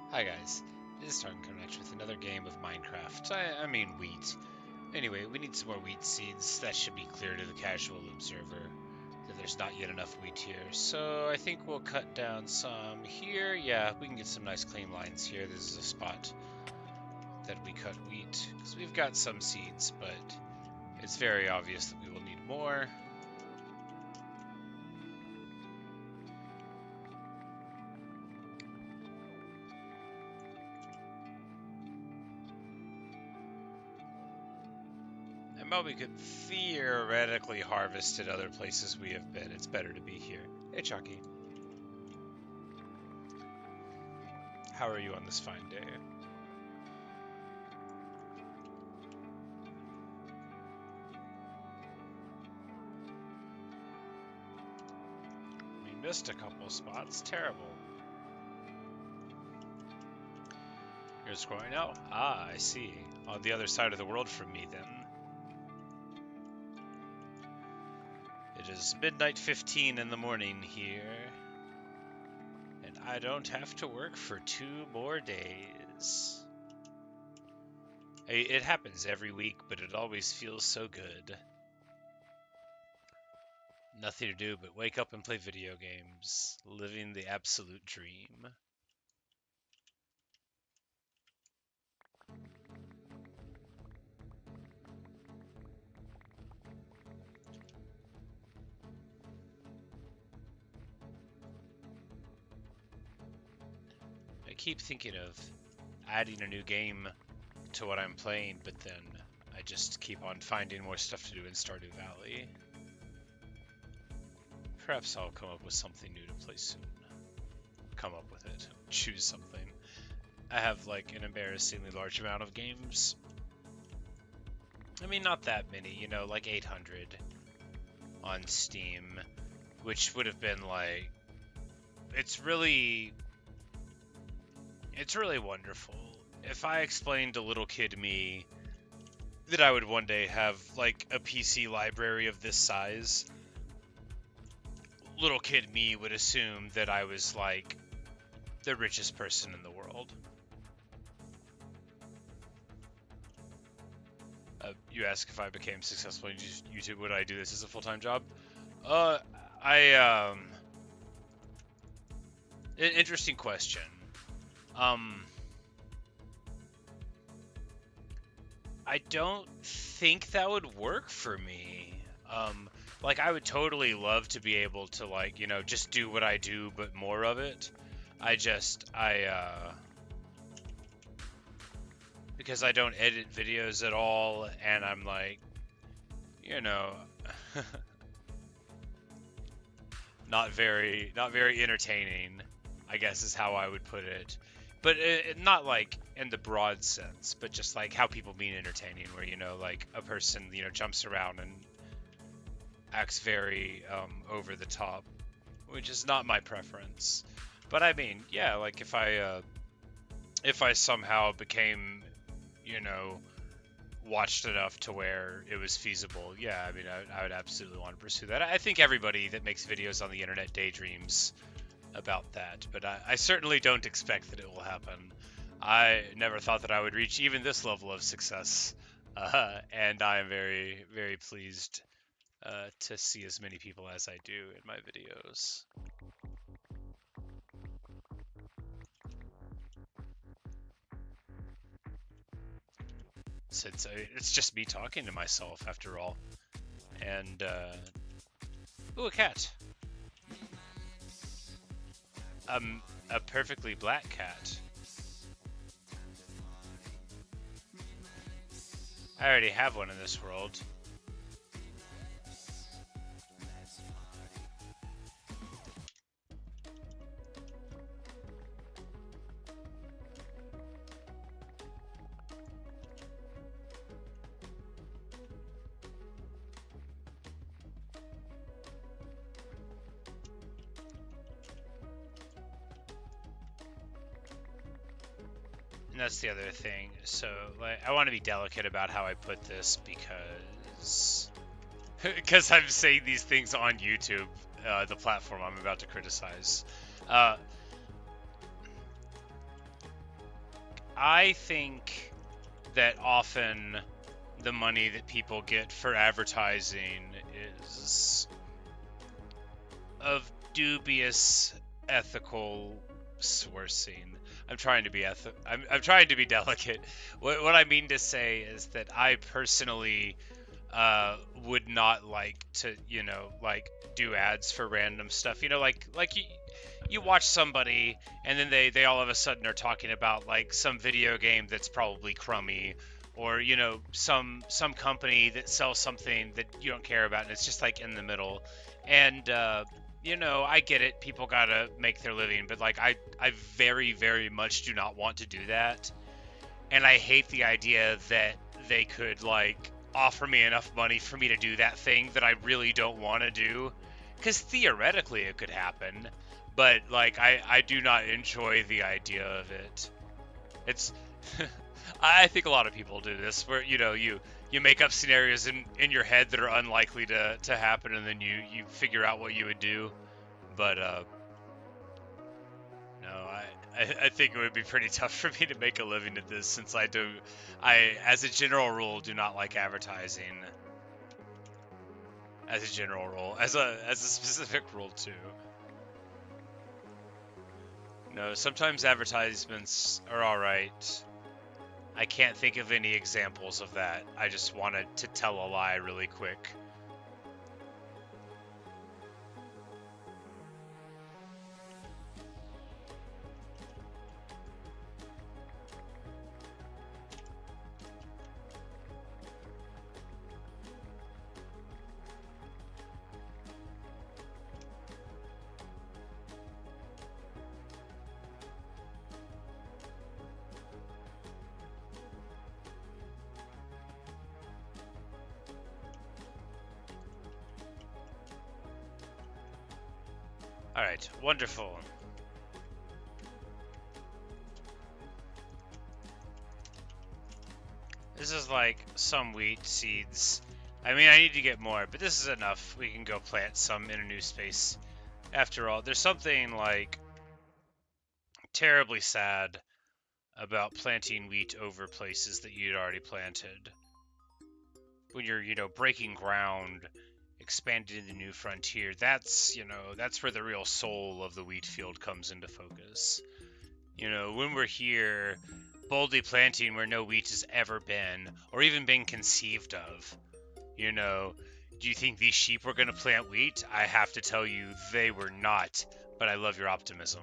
Hi guys, this is Tartan Connect with another game of Minecraft. I mean wheat. Anyway, we need some more wheat seeds. That should be clear to the casual observer that there's not yet enough wheat here. So I think we'll cut down some here. Yeah, we can get some nice clean lines here. This is a spot that we cut wheat because we've got some seeds, but it's very obvious that we will need more. And while we could theoretically harvest at other places we have been, it's better to be here. Hey, Chucky. How are you on this fine day? We missed a couple spots. Terrible. You're scrolling out? Ah, I see. On the other side of the world from me, then. It is midnight 15 in the morning here. And I don't have to work for 2 more days. It happens every week, but it always feels so good. Nothing to do but wake up and play video games, living the absolute dream. I keep thinking of adding a new game to what I'm playing, but then I just keep on finding more stuff to do in Stardew Valley. Perhaps I'll come up with something new to play soon. Come up with it. Choose something. I have like an embarrassingly large amount of games. I mean, not that many, you know, like 800 on Steam, which would have been like, it's really wonderful. If I explained to little kid me that I would one day have like a PC library of this size, little kid me would assume that I was like the richest person in the world. You ask if I became successful in YouTube, would I do this as a full-time job? An interesting question. I don't think that would work for me. Like I would totally love to be able to like, you know, just do what I do, but more of it. Because I don't edit videos at all, and I'm like, you know, not very entertaining, I guess is how I would put it. But not like in the broad sense, but just like how people mean entertaining, where, you know, like a person, you know, jumps around and acts very over the top, which is not my preference. But I mean, yeah, like if I somehow became, you know, watched enough to where it was feasible, yeah, I mean, I would absolutely want to pursue that. I think everybody that makes videos on the internet daydreams about that, but I certainly don't expect that it will happen. I never thought that I would reach even this level of success, and I am very, very pleased to see as many people as I do in my videos. Since it's just me talking to myself after all. And, ooh, a cat. A perfectly black cat. I already have one in this world. And that's the other thing. So, like, I want to be delicate about how I put this because I'm saying these things on YouTube, the platform I'm about to criticize. Uh, I think that often the money that people get for advertising is of dubious ethical sourcing. I'm trying to be I'm trying to be delicate. What I mean to say is that I personally would not like to, like do ads for random stuff. Like you watch somebody and then they all of a sudden are talking about like some video game that's probably crummy, or some company that sells something that you don't care about, and it's just like in the middle. And I get it, people gotta make their living, but like I very very much do not want to do that. And I hate the idea that they could like offer me enough money for me to do that thing that I really don't want to do, because theoretically it could happen, but like I do not enjoy the idea of it. It's I think a lot of people do this, where you make up scenarios in your head that are unlikely to happen, and then you figure out what you would do. But no, I think it would be pretty tough for me to make a living at this, since as a general rule, do not like advertising. As a general rule, as a specific rule too. No, sometimes advertisements are all right. I can't think of any examples of that. I just wanted to tell a lie really quick. All right, wonderful. This is like some wheat seeds. I mean, I need to get more, but this is enough. We can go plant some in a new space. After all, there's something like terribly sad about planting wheat over places that you'd already planted. When you're, breaking ground, expanding the new frontier, that's where the real soul of the wheat field comes into focus. When we're here, boldly planting where no wheat has ever been, or even been conceived of. Do you think these sheep were going to plant wheat? I have to tell you, they were not, but I love your optimism.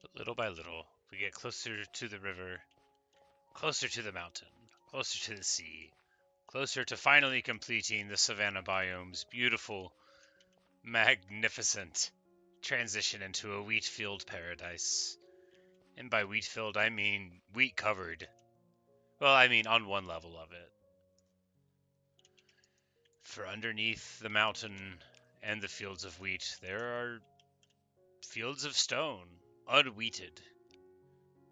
But little by little, we get closer to the river, closer to the mountain, closer to the sea, closer to finally completing the savanna biome's beautiful, magnificent transition into a wheat field paradise. And by wheat field, I mean wheat covered. Well, I mean on one level of it. For underneath the mountain and the fields of wheat. There are fields of stone, unwheated.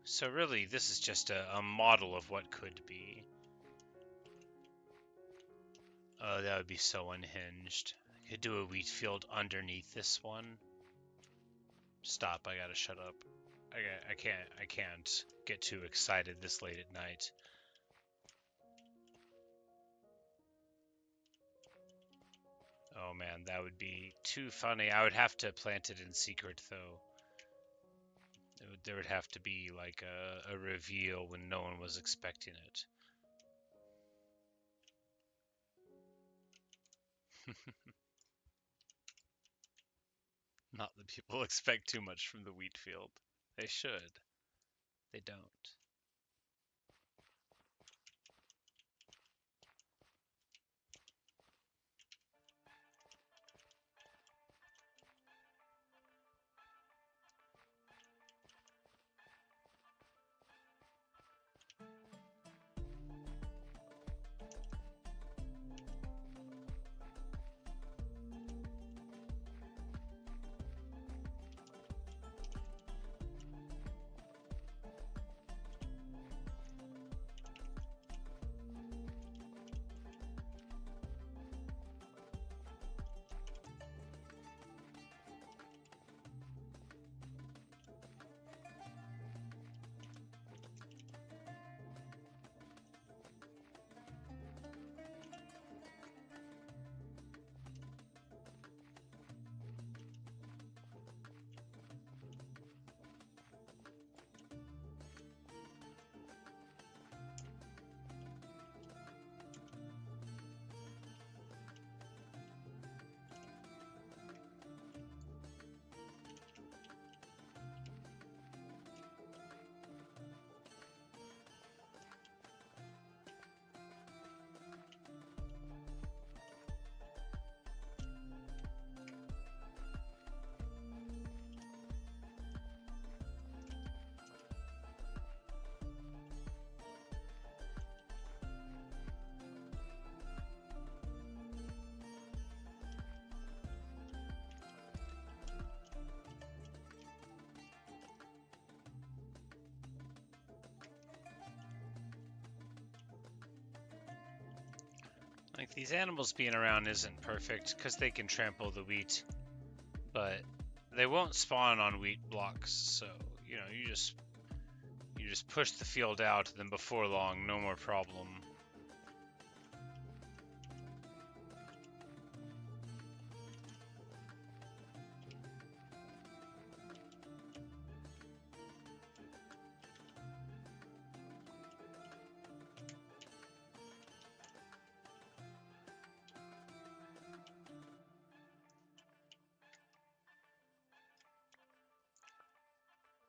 So really, this is just a model of what could be. Oh, that would be so unhinged. I could do a wheat field underneath this one. Stop, I gotta shut up. I can't get too excited this late at night. Oh man, that would be too funny. I would have to plant it in secret, though. There would have to be like a reveal when no one was expecting it. Not that people expect too much from the wheat field. They should. They don't. Like, these animals being around isn't perfect because they can trample the wheat, but they won't spawn on wheat blocks. So, you know, you just push the field out, and then before long, no more problem.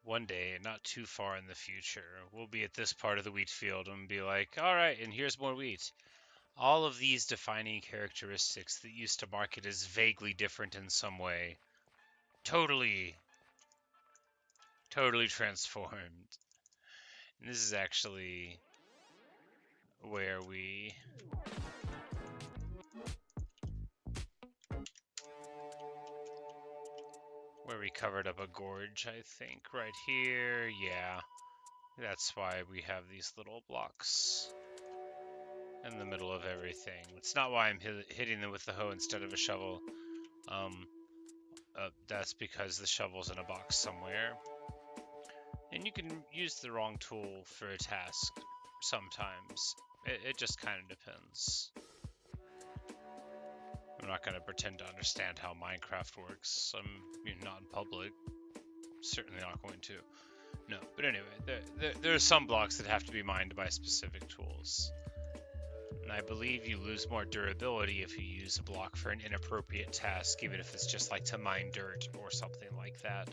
One day, not too far in the future, we'll be at this part of the wheat field and be like, all right, and here's more wheat. All of these defining characteristics that used to mark it as vaguely different in some way, totally transformed. And this is actually where we covered up a gorge, I think, right here. Yeah, that's why we have these little blocks in the middle of everything. It's not why I'm hitting them with the hoe instead of a shovel. That's because the shovel's in a box somewhere. And you can use the wrong tool for a task sometimes. It just kind of depends. I'm not going to pretend to understand how Minecraft works. I'm not in public. Certainly not going to. No, but anyway, there are some blocks that have to be mined by specific tools. And I believe you lose more durability if you use a block for an inappropriate task, even if it's just like to mine dirt or something like that.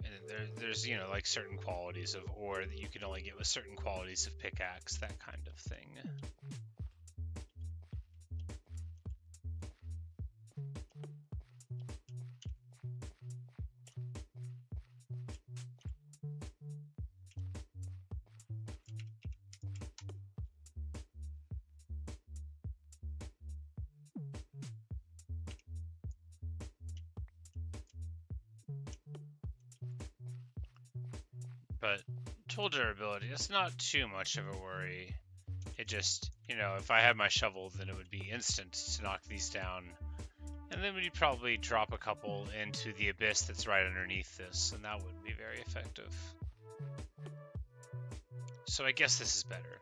And there's, you know, like certain qualities of ore that you can only get with certain qualities of pickaxe, that kind of thing. Tool durability, it's not too much of a worry. It just, you know, if I had my shovel, then it would be instant to knock these down. And then we'd probably drop a couple into the abyss that's right underneath this, and that wouldn't be very effective. So I guess this is better.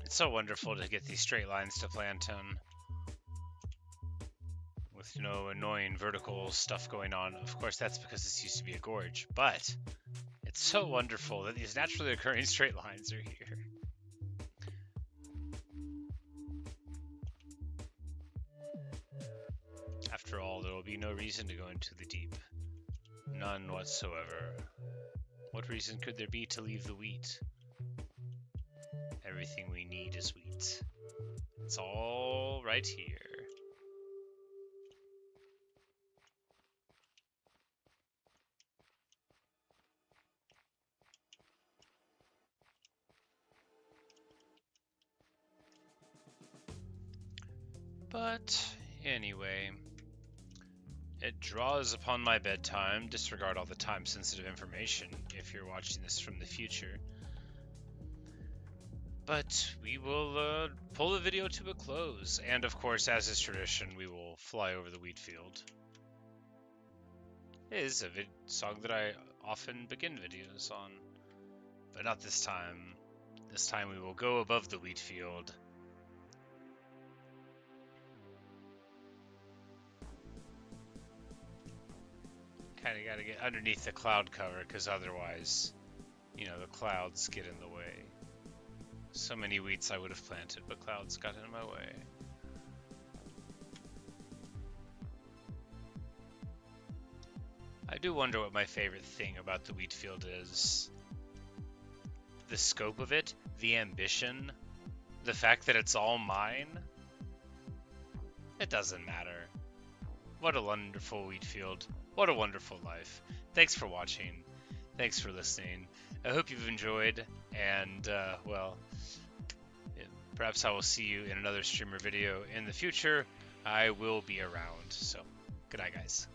It's so wonderful to get these straight lines to plant in with no annoying vertical stuff going on. Of course, that's because this used to be a gorge, but it's so wonderful that these naturally occurring straight lines are here. After all, there will be no reason to go into the deep. None whatsoever. What reason could there be to leave the wheat? Everything we need is wheat. It's all right here. But anyway, it draws upon my bedtime. Disregard all the time-sensitive information if you're watching this from the future. But we will pull the video to a close, and of course, as is tradition, we will fly over the wheat field. It is a song that I often begin videos on, but not this time. This time we will go above the wheat field. Kind of got to get underneath the cloud cover, because otherwise, you know, the clouds get in the way. So many wheats I would have planted, but clouds got in my way. I do wonder what my favorite thing about the wheat field is. The scope of it, the ambition, the fact that it's all mine. It doesn't matter. What a wonderful wheat field. What a wonderful life. Thanks for watching. Thanks for listening. I hope you've enjoyed, and, well, perhaps I will see you in another streamer video in the future. I will be around, so good night, guys.